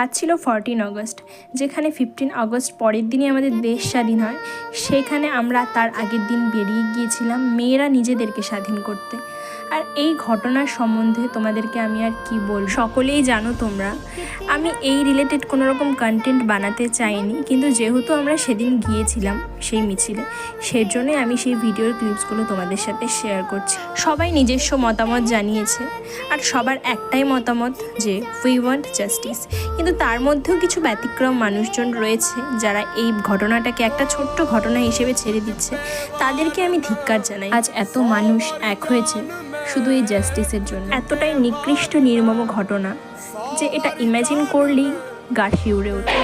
আজ ছিল 14 আগস্ট, যেখানে 15 আগস্ট পরের দিনই আমাদের দেশ স্বাধীন হয়। সেখানে আমরা তার আগের দিন বেরিয়ে গিয়েছিলাম মেয়েরা নিজেদেরকে স্বাধীন করতে। আর এই ঘটনার সম্বন্ধে তোমাদেরকে আমি আর কি বল, সকলেই জানো তোমরা। আমি এই রিলেটেড কোনো রকম কন্টেন্ট বানাতে চাইনি, কিন্তু যেহেতু আমরা সেদিন গিয়েছিলাম সেই মিছিলে, সেজন্যই আমি সেই ভিডিওর ক্লিপসগুলো তোমাদের সাথে শেয়ার করছি। সবাই নিজস্ব মতামত জানিয়েছে, আর সবার একটাই মতামত যে উই ওয়ান্ট জাস্টিস। কিন্তু তার মধ্যেও কিছু ব্যতিক্রম মানুষজন রয়েছে যারা এই ঘটনাটাকে একটা ছোট্ট ঘটনা হিসেবে ছেড়ে দিচ্ছে। তাদেরকে আমি ধিক্কার জানাই। আজ এত মানুষ এক হয়েছে শুধু এই জাস্টিসের জন্য। এতটাই নিকৃষ্ট নির্মম ঘটনা যে এটা ইমাজিন করলেই গা শিউরে ওঠে।